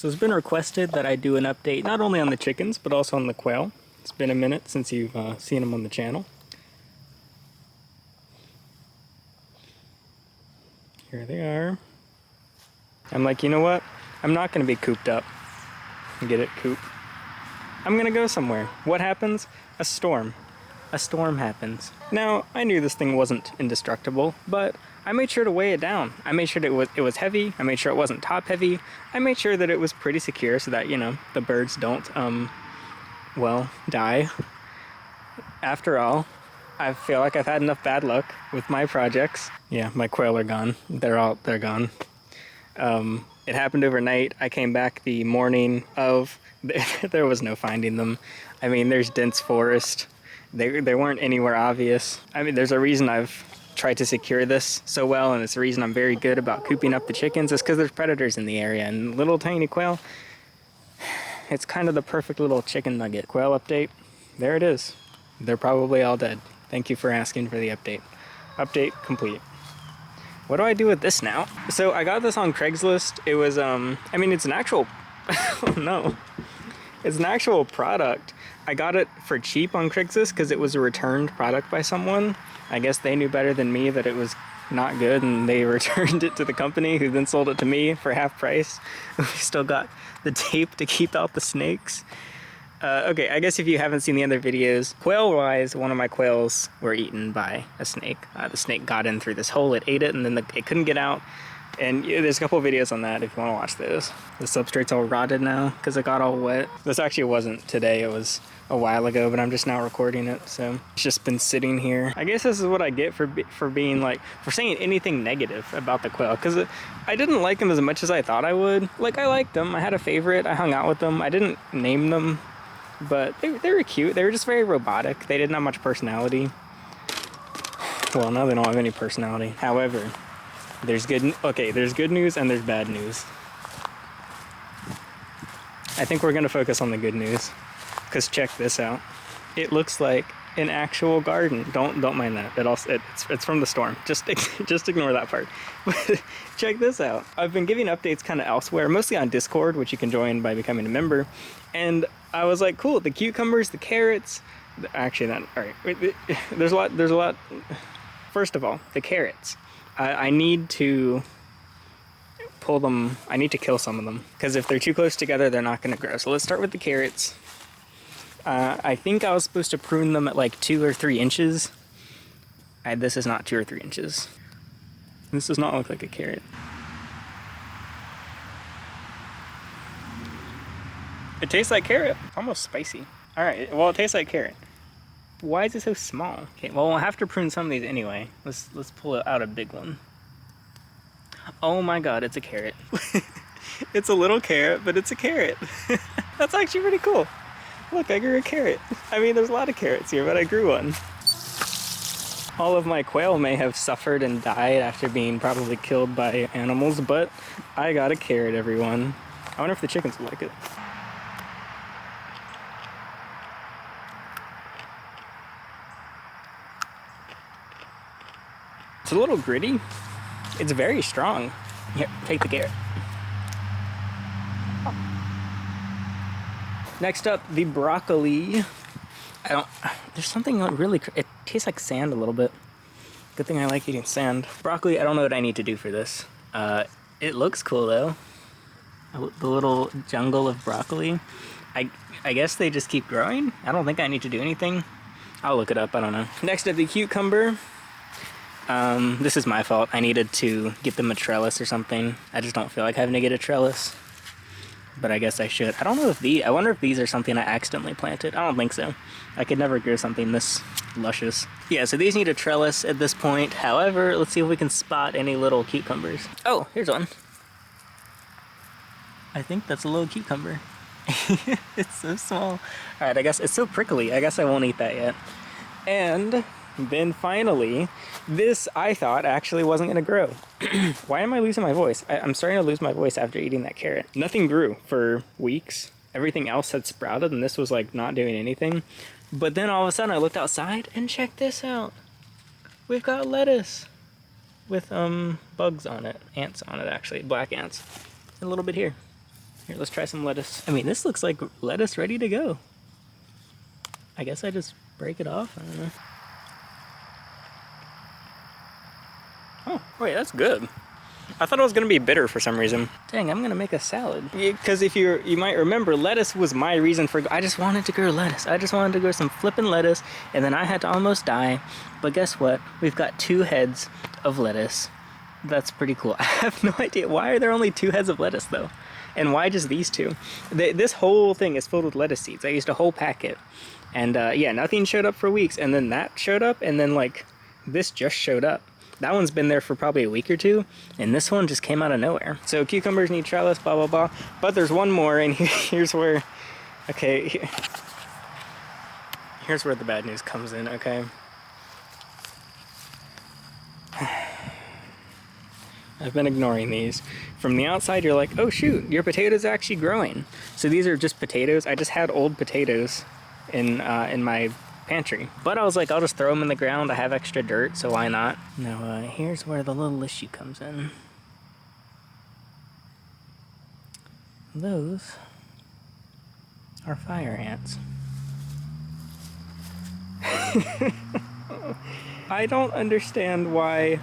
So it's been requested that I do an update not only on the chickens, but also on the quail. It's been a minute since you've seen them on the channel. Here they are. I'm like, you know what? I'm not going to be cooped up. Get it, coop. I'm going to go somewhere. What happens? A storm. A storm happens. Now, I knew this thing wasn't indestructible, but I made sure to weigh it down. I made sure that it was heavy. I made sure it wasn't top heavy. I made sure that it was pretty secure so that, you know, the birds don't, well, die. After all, I feel like I've had enough bad luck with my projects. Yeah, my quail are gone. They're gone. It happened overnight. I came back the morning of, there was no finding them. I mean, there's dense forest. They weren't anywhere obvious. I mean, there's a reason I've tried to secure this so well, and it's the reason I'm very good about cooping up the chickens, is because there's predators in the area, and little tiny quail, it's kind of the perfect little chicken nugget. Quail update, there it is. They're probably all dead. Thank you for asking for the update. Update complete. What do I do with this now? So I got this on Craigslist. It was, I mean, it's an actual, oh no. It's an actual product. I got it for cheap on Craigslist because it was a returned product by someone. I guess they knew better than me that it was not good, and they returned it to the company, who then sold it to me for half price. We still got the tape to keep out the snakes. Okay, I guess if you haven't seen the other videos, quail-wise, one of my quails were eaten by a snake. The snake got in through this hole, it ate it, and then it couldn't get out. And there's a couple of videos on that if you want to watch those. The substrate's all rotted now because it got all wet. This actually wasn't today, it was a while ago, but I'm just now recording it, so it's just been sitting here. I guess this is what I get for being like, for saying anything negative about the quail, because I didn't like them as much as I thought I would. Like, I liked them, I had a favorite, I hung out with them, I didn't name them, but they were cute. They were just very robotic. They didn't have much personality. Well, now they don't have any personality. However, there's good news and there's bad news. I think we're gonna focus on the good news, because check this out. It looks like an actual garden. Don't mind that. It's from the storm. Just ignore that part. But check this out. I've been giving updates kind of elsewhere, mostly on Discord, which you can join by becoming a member. And I was like, cool, the cucumbers, the carrots. Actually, all right. There's a lot. First of all, the carrots. I need to pull them. I need to kill some of them, because if they're too close together, they're not going to grow. So let's start with the carrots. I think I was supposed to prune them at like 2 or 3 inches. This is not 2 or 3 inches. This does not look like a carrot. It tastes like carrot. Almost spicy. Alright, well, it tastes like carrot. Why is it so small? Okay, well, we'll have to prune some of these anyway. Let's pull out a big one. Oh my god, it's a carrot. It's a little carrot, but it's a carrot. That's actually pretty cool. Look, I grew a carrot. I mean, there's a lot of carrots here, but I grew one. All of my quail may have suffered and died after being probably killed by animals, but I got a carrot, everyone. I wonder if the chickens will like it. It's a little gritty. It's very strong. Here, take the carrot. Next up, the broccoli. There's something really, it tastes like sand a little bit. Good thing I like eating sand. Broccoli, I don't know what I need to do for this. It looks cool though. The little jungle of broccoli. I guess they just keep growing. I don't think I need to do anything. I'll look it up, I don't know. Next up, the cucumber. This is my fault. I needed to get them a trellis or something. I just don't feel like having to get a trellis. But I guess I should. I don't know if I wonder if these are something I accidentally planted. I don't think so. I could never grow something this luscious. Yeah, so these need a trellis at this point. However, let's see if we can spot any little cucumbers. Oh, here's one. I think that's a little cucumber. It's so small. Alright, I guess it's so prickly. I guess I won't eat that yet. And then finally, this I thought actually wasn't going to grow. Why am I losing my voice? I'm starting to lose my voice after eating that carrot. Nothing grew for weeks. Everything else had sprouted, and this was like not doing anything. But then all of a sudden I looked outside and check this out. We've got lettuce with bugs on it. Ants on it, actually. Black ants. A little bit here. Here, let's try some lettuce. I mean, this looks like lettuce ready to go. I guess I just break it off. I don't know. Oh, wait, that's good. I thought it was gonna be bitter for some reason. Dang, I'm gonna make a salad. Because if you might remember, lettuce was my reason for, I just wanted to grow lettuce. I just wanted to grow some flippin' lettuce, and then I had to almost die. But guess what? We've got 2 heads of lettuce. That's pretty cool. I have no idea. Why are there only 2 heads of lettuce though? And why just these 2? This whole thing is filled with lettuce seeds. I used a whole packet. And yeah, nothing showed up for weeks. And then that showed up, and then like this just showed up. That one's been there for probably a week or 2, and this one just came out of nowhere. So cucumbers need trellis, blah, blah, blah. But there's one more, and here's where, okay, here's where the bad news comes in, okay? I've been ignoring these. From the outside, you're like, oh shoot, your potatoes are actually growing. So these are just potatoes. I just had old potatoes in my pantry, but I was like, I'll just throw them in the ground. I have extra dirt, so why not? Now here's where the little issue comes in. Those are fire ants. I don't understand why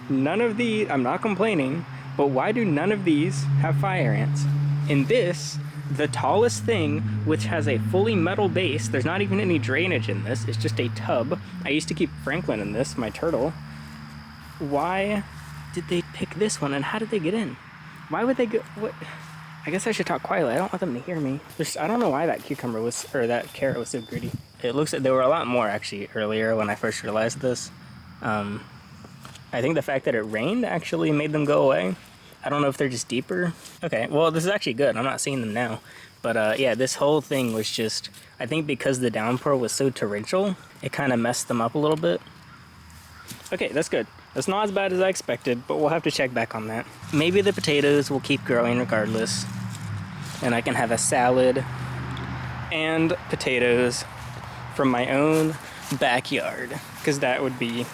none of these, I'm not complaining, but why do none of these have fire ants? In this, the tallest thing, which has a fully metal base, there's not even any drainage in this, it's just a tub. I used to keep Franklin in this, my turtle. Why did they pick this one, and how did they get in? Why would they go, what? I guess I should talk quietly, I don't want them to hear me. I don't know why that cucumber was, or that carrot was so gritty. It looks like there were a lot more actually earlier when I first realized this. I think the fact that it rained actually made them go away. I don't know if they're just deeper. Okay, well, this is actually good. I'm not seeing them now. But yeah, this whole thing was just, I think because the downpour was so torrential, it kind of messed them up a little bit. Okay, that's good. That's not as bad as I expected, but we'll have to check back on that. Maybe the potatoes will keep growing regardless, and I can have a salad and potatoes from my own backyard, because that would be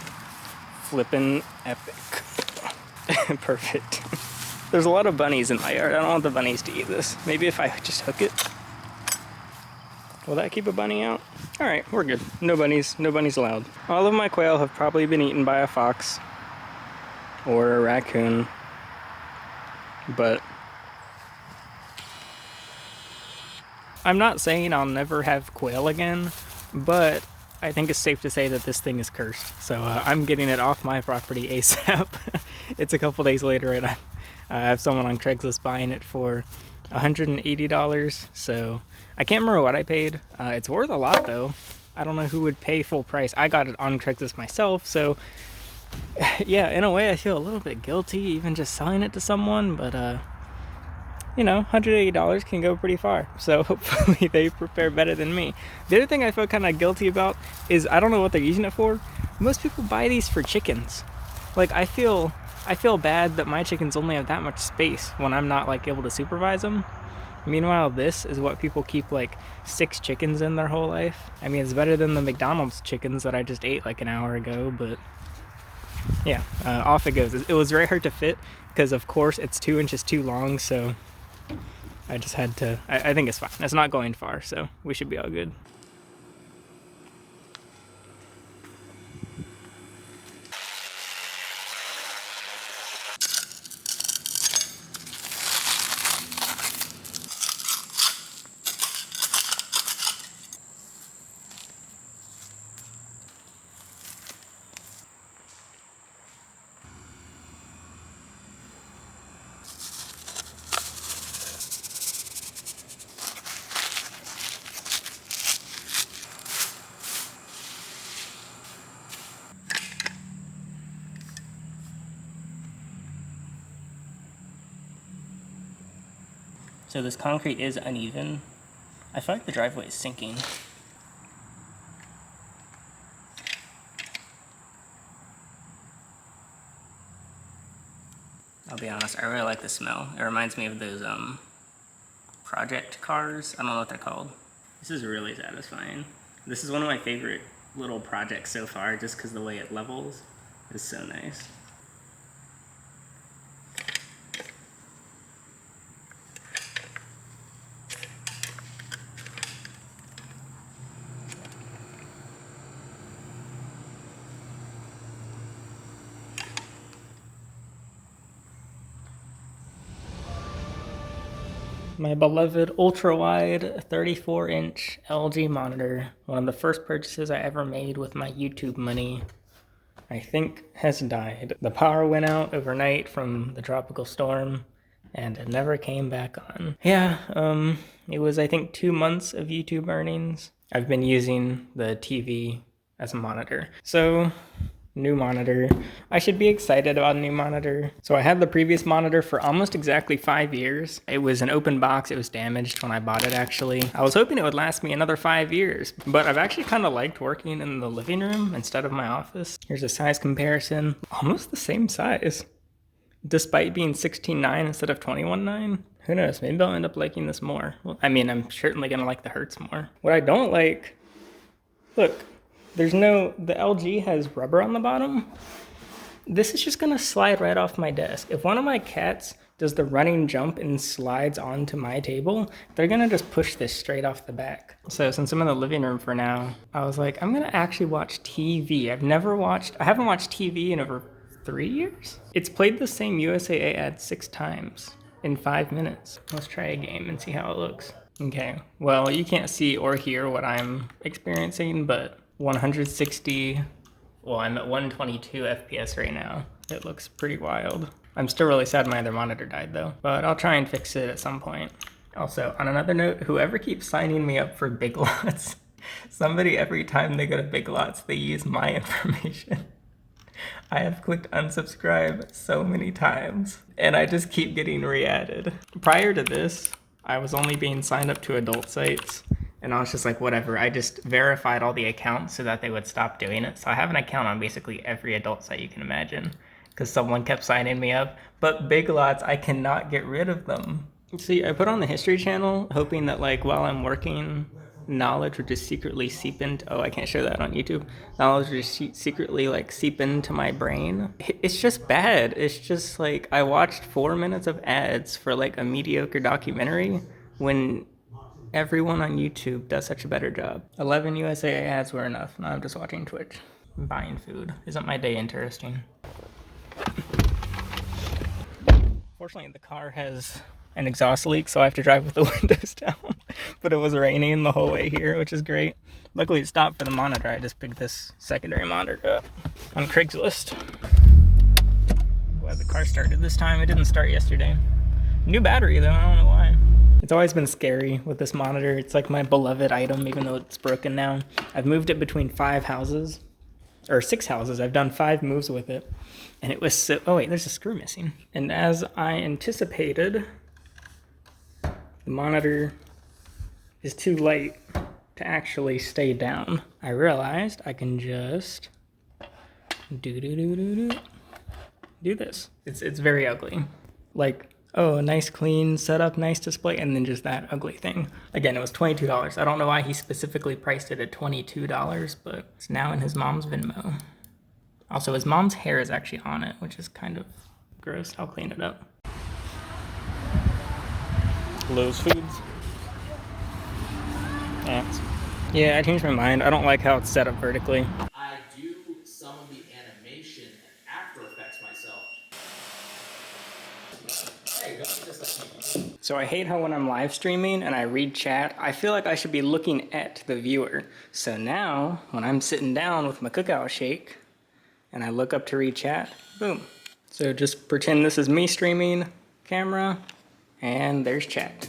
flippin' epic. Perfect. There's a lot of bunnies in my yard. I don't want the bunnies to eat this. Maybe if I just hook it. Will that keep a bunny out? Alright, we're good. No bunnies. No bunnies allowed. All of my quail have probably been eaten by a fox. Or a raccoon. But I'm not saying I'll never have quail again, but I think it's safe to say that this thing is cursed. So I'm getting it off my property ASAP. It's a couple days later, and I have someone on Craigslist buying it for $180. So I can't remember what I paid. It's worth a lot though. I don't know who would pay full price. I got it on Craigslist myself, so yeah, in a way I feel a little bit guilty even just selling it to someone, but you know, $180 can go pretty far. So hopefully they prepare better than me. The other thing I feel kind of guilty about is, I don't know what they're using it for. Most people buy these for chickens. Like, I feel bad that my chickens only have that much space when I'm not like able to supervise them. Meanwhile, this is what people keep like 6 chickens in their whole life. I mean, it's better than the McDonald's chickens that I just ate like an hour ago, but yeah, off it goes. It was very hard to fit because of course it's 2 inches too long, so I just had to, I think it's fine. It's not going far, so we should be all good. So this concrete is uneven. I feel like the driveway is sinking. I'll be honest, I really like the smell. It reminds me of those project cars. I don't know what they're called. This is really satisfying. This is one of my favorite little projects so far, just because the way it levels is so nice. My beloved ultra-wide 34-inch LG monitor. One of the first purchases I ever made with my YouTube money, I think has died. The power went out overnight from the tropical storm and it never came back on. Yeah, it was I think 2 months of YouTube earnings. I've been using the TV as a monitor. So, new monitor. I should be excited about a new monitor. So I had the previous monitor for almost exactly 5 years. It was an open box. It was damaged when I bought it, actually. I was hoping it would last me another 5 years, but I've actually kind of liked working in the living room instead of my office. Here's a size comparison. Almost the same size, despite being 16:9 instead of 21:9. Who knows? Maybe I'll end up liking this more. Well, I mean, I'm certainly gonna like the Hertz more. What I don't like, look, the LG has rubber on the bottom. This is just gonna slide right off my desk. If one of my cats does the running jump and slides onto my table, they're gonna just push this straight off the back. So since I'm in the living room for now, I was like, I'm gonna actually watch TV. I haven't watched TV in over 3 years. It's played the same USAA ad 6 times in 5 minutes. Let's try a game and see how it looks. Okay, well, you can't see or hear what I'm experiencing, but 160, well, I'm at 122 FPS right now. It looks pretty wild. I'm still really sad my other monitor died though, but I'll try and fix it at some point. Also, on another note, whoever keeps signing me up for Big Lots, somebody every time they go to Big Lots, they use my information. I have clicked unsubscribe so many times, and I just keep getting re-added. Prior to this, I was only being signed up to adult sites, and I was just like, whatever. I just verified all the accounts so that they would stop doing it. So I have an account on basically every adult site you can imagine, because someone kept signing me up. But Big Lots, I cannot get rid of them. See, I put on the History Channel, hoping that like while I'm working, knowledge would just secretly seep into, oh, I can't show that on YouTube. Knowledge would just secretly like seep into my brain. It's just bad. It's just like, I watched 4 minutes of ads for like a mediocre documentary when everyone on YouTube does such a better job. 11 USAA ads were enough. Now I'm just watching Twitch. I'm buying food. Isn't my day interesting? Fortunately, the car has an exhaust leak, so I have to drive with the windows down. But it was raining the whole way here, which is great. Luckily, it stopped for the monitor. I just picked this secondary monitor up on Craigslist. Glad the car started this time. It didn't start yesterday. New battery, though. I don't know why. It's always been scary with this monitor. It's like my beloved item, even though it's broken now. I've moved it between 5 houses, or 6 houses. I've done 5 moves with it. And it was so, oh wait, there's a screw missing. And as I anticipated, the monitor is too light to actually stay down. I realized I can just do this. It's very ugly. Like, oh, nice clean setup, nice display, and then just that ugly thing. Again, it was $22. I don't know why he specifically priced it at $22, but it's now in his mom's Venmo. Also, his mom's hair is actually on it, which is kind of gross. I'll clean it up. Lowe's Foods. Yeah, I changed my mind. I don't like how it's set up vertically. I do some of the animation in After Effects myself. Hey, So I hate how when I'm live streaming and I read chat, I feel like I should be looking at the viewer. So now, when I'm sitting down with my cookout shake, and I look up to read chat, boom. So just pretend this is me streaming, camera, and there's chat.